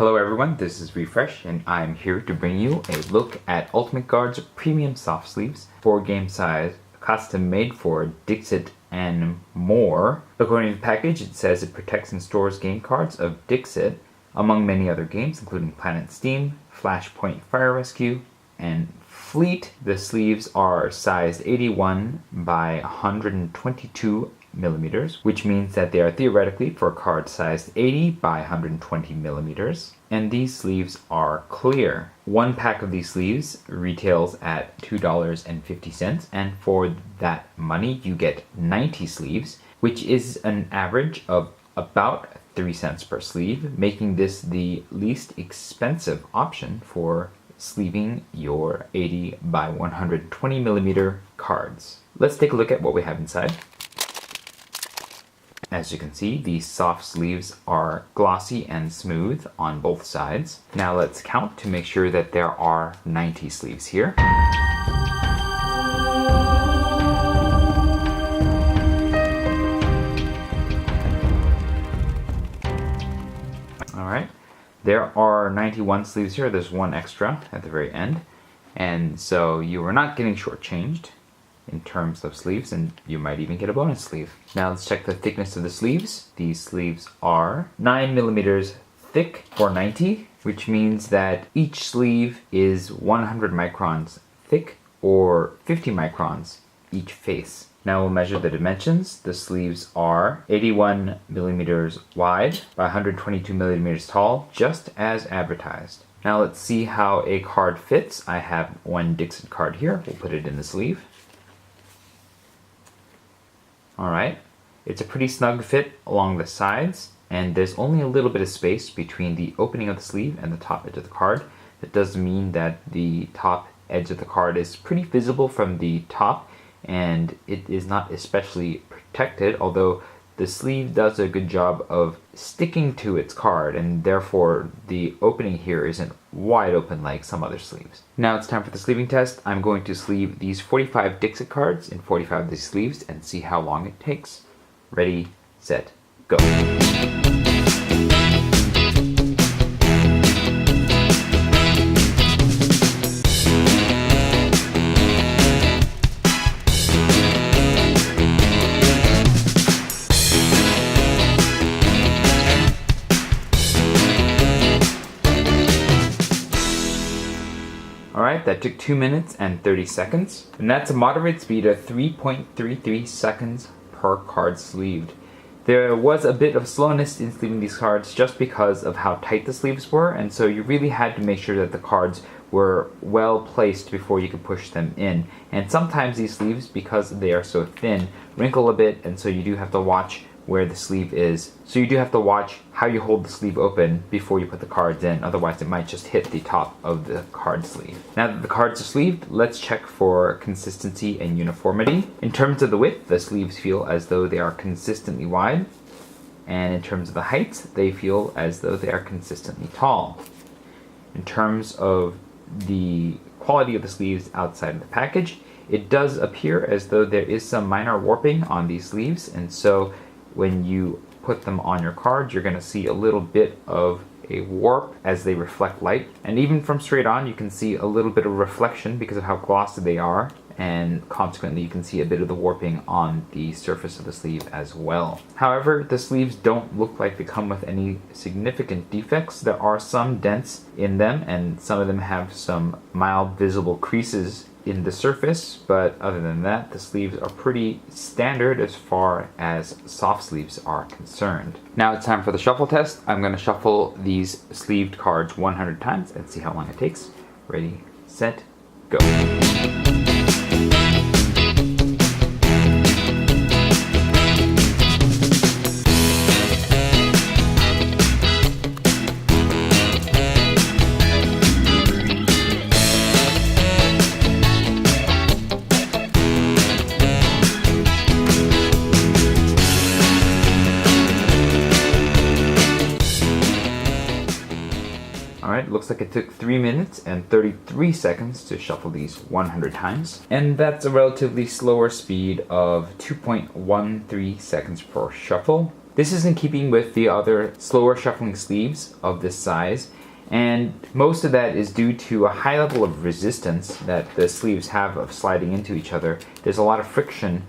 Hello everyone, this is Refresh and I'm here to bring you a look at Ultimate Guard's premium soft sleeves, 4 game size, custom made for Dixit and more. According to the package, it says it protects and stores game cards of Dixit, among many other games including Planet Steam, Flashpoint Fire Rescue, and Fleet. The sleeves are sized 81 by 122 millimeters, which means that they are theoretically for a card sized 80 by 120 millimeters. And these sleeves are clear. One pack of these sleeves retails at $2.50, and for that money you get 90 sleeves, which is an average of about 3 cents per sleeve, making this the least expensive option for sleeving your 80 by 120 millimeter cards. Let's take a look at what we have inside. As you can see, these soft sleeves are glossy and smooth on both sides. Now let's count to make sure that there are 90 sleeves here. Alright, there are 91 sleeves here. There's one extra at the very end. And so you are not getting shortchanged in terms of sleeves, and you might even get a bonus sleeve. Now let's check the thickness of the sleeves. These sleeves are 9 millimeters thick for 90, which means that each sleeve is 100 microns thick or 50 microns each face. Now we'll measure the dimensions. The sleeves are 81 millimeters wide by 122 millimeters tall, just as advertised. Now let's see how a card fits. I have one Dixit card here. We'll put it in the sleeve. Alright, it's a pretty snug fit along the sides, and there's only a little bit of space between the opening of the sleeve and the top edge of the card. That does mean that the top edge of the card is pretty visible from the top, and it is not especially protected, although the sleeve does a good job of sticking to its card, and therefore the opening here isn't wide open like some other sleeves. Now it's time for the sleeving test. I'm going to sleeve these 45 Dixit cards in 45 of these sleeves and see how long it takes. Ready, set, go. Alright, that took 2 minutes and 30 seconds. And that's a moderate speed of 3.33 seconds per card sleeved. There was a bit of slowness in sleeving these cards just because of how tight the sleeves were, and so you really had to make sure that the cards were well placed before you could push them in. And sometimes these sleeves, because they are so thin, wrinkle a bit, and so you do have to watch where the sleeve is. So you do have to watch how you hold the sleeve open before you put the cards in, otherwise it might just hit the top of the card sleeve. Now that the cards are sleeved, let's check for consistency and uniformity. In terms of the width, the sleeves feel as though they are consistently wide, and in terms of the height, they feel as though they are consistently tall. In terms of the quality of the sleeves outside of the package, it does appear as though there is some minor warping on these sleeves, and so when you put them on your card, you're going to see a little bit of a warp as they reflect light. And even from straight on, you can see a little bit of reflection because of how glossy they are, and consequently you can see a bit of the warping on the surface of the sleeve as well. However, the sleeves don't look like they come with any significant defects. There are some dents in them, and some of them have some mild visible creases in the surface, but other than that, the sleeves are pretty standard as far as soft sleeves are concerned. Now it's time for the shuffle test. I'm going to shuffle these sleeved cards 100 times and see how long it takes. Ready, set, go. Alright, looks like it took 3 minutes and 33 seconds to shuffle these 100 times. And that's a relatively slower speed of 2.13 seconds per shuffle. This is in keeping with the other slower shuffling sleeves of this size, and most of that is due to a high level of resistance that the sleeves have of sliding into each other. There's a lot of friction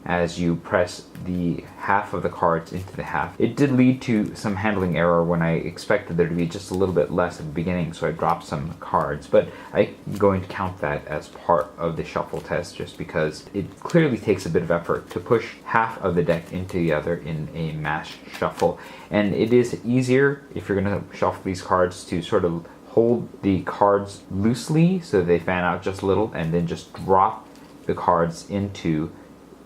as you press the half of the cards into the half. It did lead to some handling error when I expected there to be just a little bit less at the beginning, so I dropped some cards, but I'm going to count that as part of the shuffle test just because it clearly takes a bit of effort to push half of the deck into the other in a mash shuffle. And it is easier if you're going to shuffle these cards to sort of hold the cards loosely so they fan out just a little and then just drop the cards into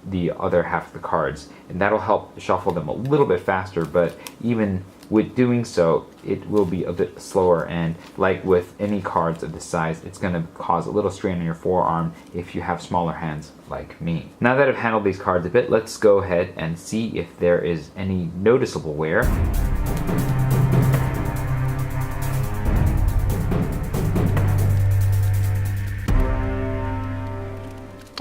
the other half of the cards, and that'll help shuffle them a little bit faster. But even with doing so, it will be a bit slower, and like with any cards of this size, it's going to cause a little strain on your forearm if you have smaller hands like me. Now that I've handled these cards a bit, let's go ahead and see if there is any noticeable wear.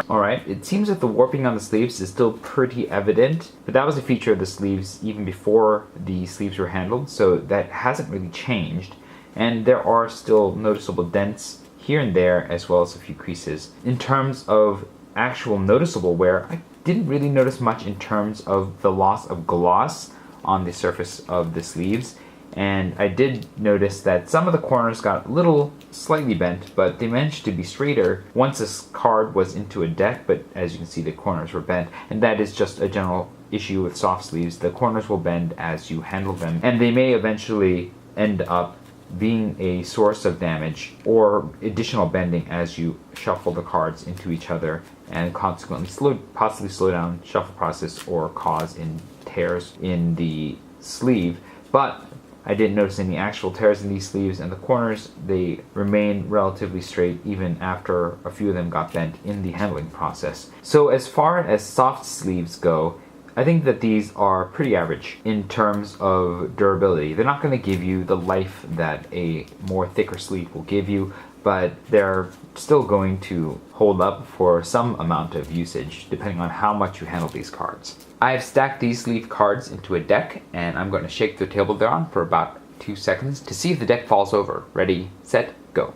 Alright, it seems that the warping on the sleeves is still pretty evident, but that was a feature of the sleeves even before the sleeves were handled, so that hasn't really changed. And there are still noticeable dents here and there, as well as a few creases. In terms of actual noticeable wear, I didn't really notice much in terms of the loss of gloss on the surface of the sleeves. And I did notice that some of the corners got a little slightly bent, but they managed to be straighter once this card was into a deck, but as you can see the corners were bent, and that is just a general issue with soft sleeves. The corners will bend as you handle them, and they may eventually end up being a source of damage or additional bending as you shuffle the cards into each other, and consequently possibly slow down shuffle process or cause tears in the sleeve. But I didn't notice any actual tears in these sleeves, and the corners, they remain relatively straight even after a few of them got bent in the handling process. So as far as soft sleeves go, I think that these are pretty average in terms of durability. They're not going to give you the life that a more thicker sleeve will give you, but they're still going to hold up for some amount of usage depending on how much you handle these cards. I have stacked these sleeve cards into a deck, and I'm going to shake the table they're on for about 2 seconds to see if the deck falls over. Ready, set, go.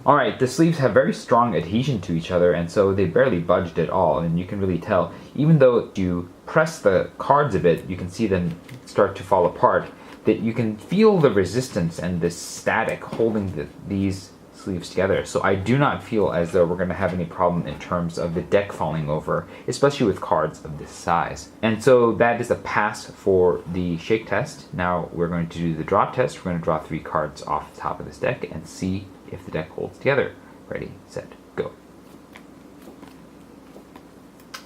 Alright, the sleeves have very strong adhesion to each other, and so they barely budged at all, and you can really tell. Even though you press the cards a bit, you can see them start to fall apart, that you can feel the resistance and the static holding these sleeves together. So I do not feel as though we're going to have any problem in terms of the deck falling over, especially with cards of this size. And so that is a pass for the shake test. Now we're going to do the draw test. We're going to draw 3 cards off the top of this deck and see if the deck holds together. Ready, set, go.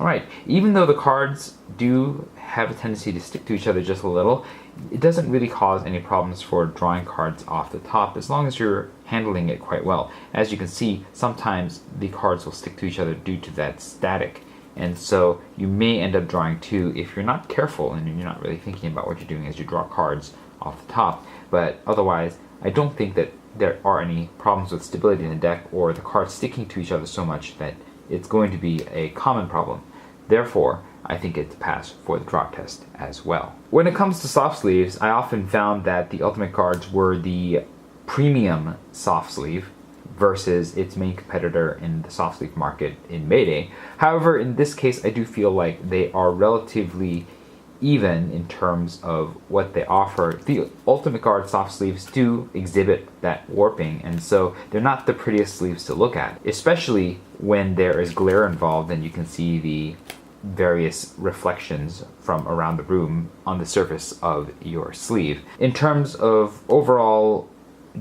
Alright, even though the cards do have a tendency to stick to each other just a little, it doesn't really cause any problems for drawing cards off the top as long as you're handling it quite well. As you can see, sometimes the cards will stick to each other due to that static, and so you may end up drawing 2 if you're not careful and you're not really thinking about what you're doing as you draw cards off the top. But otherwise, I don't think that there are any problems with stability in the deck or the cards sticking to each other so much that it's going to be a common problem. Therefore, I think it's a pass for the draw test as well. When it comes to soft sleeves, I often found that the Ultimate cards were the premium soft sleeve versus its main competitor in the soft sleeve market in Mayday. However, in this case, I do feel like they are relatively even in terms of what they offer. The Ultimate Guard soft sleeves do exhibit that warping, and so they're not the prettiest sleeves to look at, especially when there is glare involved and you can see the various reflections from around the room on the surface of your sleeve. In terms of overall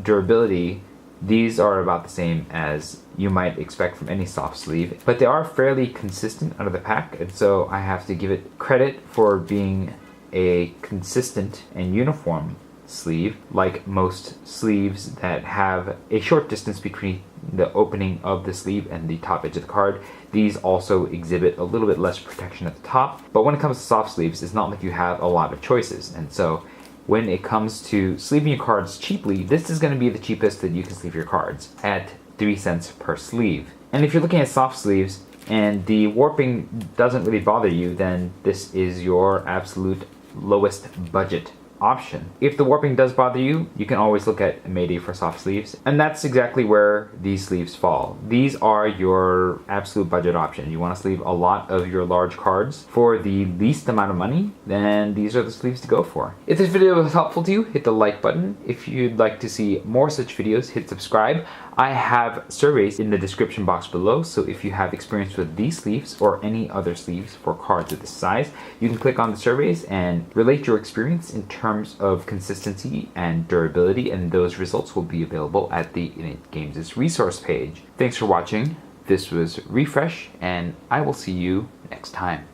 durability, these are about the same as you might expect from any soft sleeve, but they are fairly consistent out of the pack, and so I have to give it credit for being a consistent and uniform sleeve. Like most sleeves that have a short distance between the opening of the sleeve and the top edge of the card, these also exhibit a little bit less protection at the top. But when it comes to soft sleeves, it's not like you have a lot of choices, and so when it comes to sleeving your cards cheaply, this is going to be the cheapest that you can sleeve your cards, at 3 cents per sleeve. And if you're looking at soft sleeves, and the warping doesn't really bother you, then this is your absolute lowest budget option. If the warping does bother you, you can always look at Mayday for soft sleeves, and that's exactly where these sleeves fall. These are your absolute budget option. You want to sleeve a lot of your large cards for the least amount of money, then these are the sleeves to go for. If this video was helpful to you, hit the like button. If you'd like to see more such videos, hit subscribe. I have surveys in the description box below, so if you have experience with these sleeves or any other sleeves for cards of this size, you can click on the surveys and relate your experience in terms of consistency and durability, and those results will be available at the Innate Games' resource page. Thanks for watching. This was Refresh, and I will see you next time.